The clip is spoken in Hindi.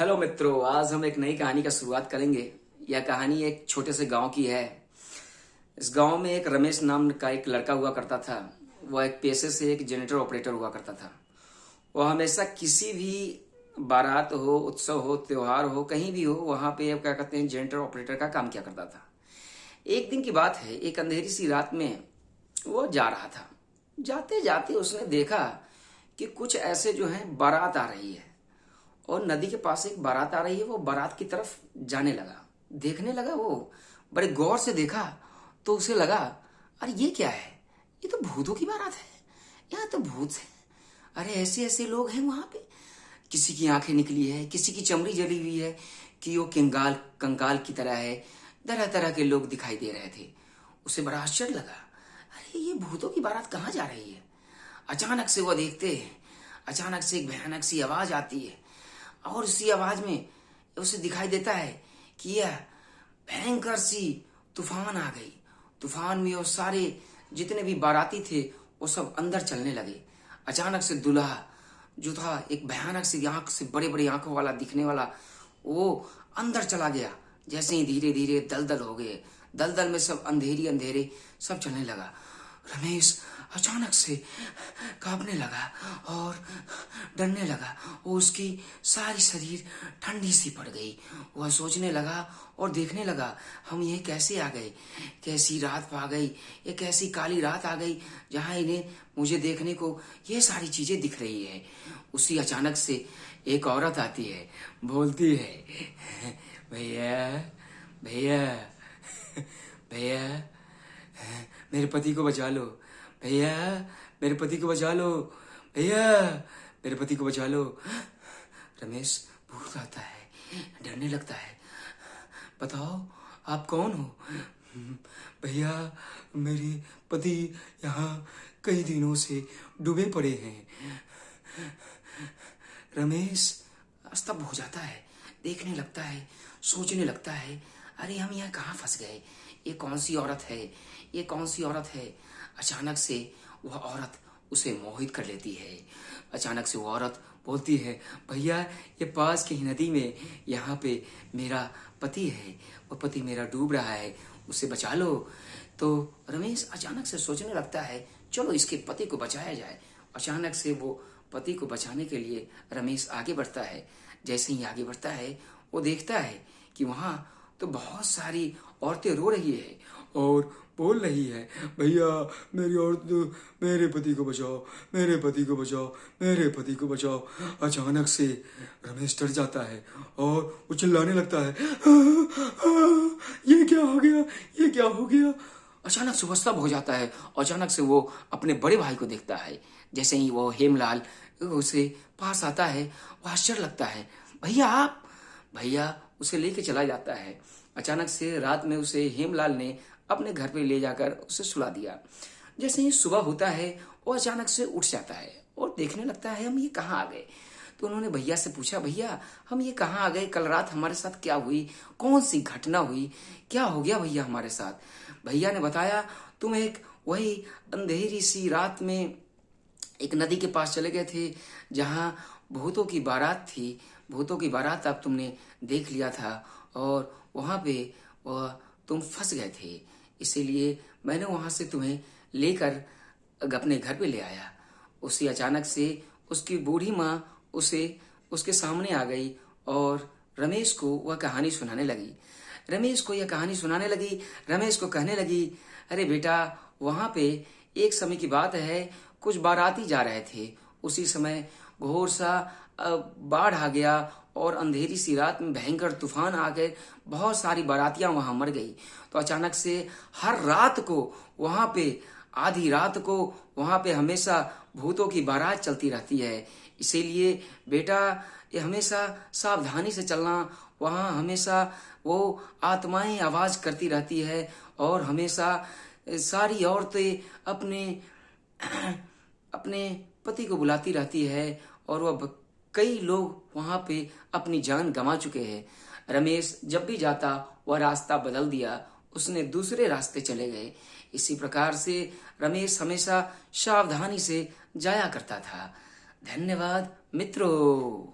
हेलो मित्रों, आज हम एक नई कहानी का शुरुआत करेंगे। यह कहानी एक छोटे से गांव की है। इस गांव में एक रमेश नाम का एक लड़का हुआ करता था। वह एक पेशे से एक जनरेटर ऑपरेटर हुआ करता था। वह हमेशा किसी भी बारात हो, उत्सव हो, त्योहार हो, कहीं भी हो, वहां पे क्या कहते हैं, जनरेटर ऑपरेटर का काम किया करता था। एक दिन की बात है, एक अंधेरी सी रात में वो जा रहा था। जाते जाते उसने देखा कि कुछ ऐसे जो है बारात आ रही है और नदी के पास एक बारात आ रही है। वो बारात की तरफ जाने लगा, देखने लगा। वो बड़े गौर से देखा तो उसे लगा, अरे ये क्या है? ये तो भूतों की बारात है, यहाँ तो भूत है। अरे ऐसे ऐसे लोग हैं वहां पे। किसी की आंखें निकली है, किसी की चमड़ी जली हुई है, कि वो कंगाल कंकाल की तरह है। तरह तरह के लोग दिखाई दे रहे थे। उसे बड़ा आश्चर्य लगा, अरे ये भूतों की बारात कहाँ जा रही है? अचानक से वो देखते हैं, अचानक से एक भयानक सी आवाज आती है और इसी आवाज में उसे दिखाई देता है कि यह भयंकर सी तूफान आ गई। तूफान में वो सारे जितने भी बाराती थे वो सब अंदर चलने लगे। अचानक से दूल्हा जो था, एक भयानक सी आंख से, बड़े बड़े आंखों वाला दिखने वाला, वो अंदर चला गया। जैसे ही धीरे धीरे दलदल हो गए, दलदल में सब अंधेरी अंधेरे सब चलने लगा। रमेश अचानक से कांपने लगा और डरने लगा। वो उसकी सारी शरीर ठंडी सी पड़ गई। वह सोचने लगा और देखने लगा, हम ये कैसे आ गए? कैसी रात आ गई? ये कैसी काली रात आ गई जहां इन्हें मुझे देखने को ये सारी चीजें दिख रही है। उसी अचानक से एक औरत आती है, बोलती है, भैया भैया भैया, मेरे पति को बचा लो। भैया मेरे पति को बचा लो। भैया मेरे पति को बचा लो। रमेश भूत आता है, डरने लगता है। बताओ आप कौन हो? भैया मेरे पति यहाँ कई दिनों से डूबे पड़े हैं। रमेश स्तब्ध हो जाता है, देखने लगता है, सोचने लगता है, अरे हम यहाँ कहाँ फंस गए? ये कौन सी औरत है? ये कौन सी औरत है? अचानक से वह औरत उसे मोहित कर लेती है। अचानक से वो औरत बोलती है, भैया ये पास की नदी में यहाँ पे मेरा पति है, वो पति मेरा डूब रहा है, उसे बचा लो। तो रमेश अचानक से सोचने लगता है, चलो इसके पति को बचाया जाए। अचानक से वो पति को बचाने के लिए रमेश आगे बढ़ता है। जैसे ही आगे बढ़ता है, वो देखता है कि वहां तो बहुत सारी औरतें रो रही है और बोल रही है, भैया मेरी औरत, मेरे पति को बचाओ, मेरे पति को बचाओ, मेरे पति को बचाओ। अचानक से रमेश डर जाता है और वो चिल्लाने लगता है, ये क्या हो गया? ये क्या हो गया? अचानक से वो स्तब्ध हो जाता है। अचानक से वो अपने बड़े भाई को देखता है। जैसे ही वो हेमलाल उसे पास आता है, वो आश्चर्य लगता है, भैया आप? भैया उसे लेके चला जाता है। अचानक से रात में उसे हेमलाल ने अपने घर पे ले जाकर उसे सुला दिया। जैसे ही सुबह होता है, वो अचानक से उठ जाता है और देखने लगता है, हम ये कहाँ आ गए? तो उन्होंने भैया से पूछा, भैया हम ये कहाँ आ गए? कल रात हमारे साथ क्या हुई? कौन सी घटना हुई? क्या हो गया भैया हमारे साथ? भैया ने बताया, तुम एक वही अंधेरी सी रात में एक नदी के पास चले गए थे जहां भूतों की बारात थी। भूतों की बारात अब तुमने देख लिया था और वहां पे वह तुम फंस गए थे। इसीलिए मैंने वहां से तुम्हें लेकर अपने घर पे ले आया। उसी अचानक से उसकी बूढ़ी माँ उसे उसके सामने आ गई और रमेश को वह कहानी सुनाने लगी। रमेश को यह कहानी सुनाने लगी। रमेश को कहने लगी, अरे बेटा, वहां पे एक समय की बात है, कुछ बाराती जा रहे थे। उसी समय घोर सा बाढ़ आ गया और अंधेरी सी रात में भयंकर तूफान आ गए। बहुत सारी बारातियां वहां मर गई। तो अचानक से हर रात को वहां पे, आधी रात को वहां पे हमेशा भूतों की बारात चलती रहती है। इसीलिए बेटा ये हमेशा सावधानी से चलना। वहां हमेशा वो आत्माएं आवाज करती रहती है और हमेशा सारी औरतें अपने अपने पति को बुलाती रहती है और वह कई लोग वहां पे अपनी जान गंवा चुके हैं। रमेश जब भी जाता वह रास्ता बदल दिया, उसने दूसरे रास्ते चले गए। इसी प्रकार से रमेश हमेशा सावधानी से जाया करता था। धन्यवाद मित्रों।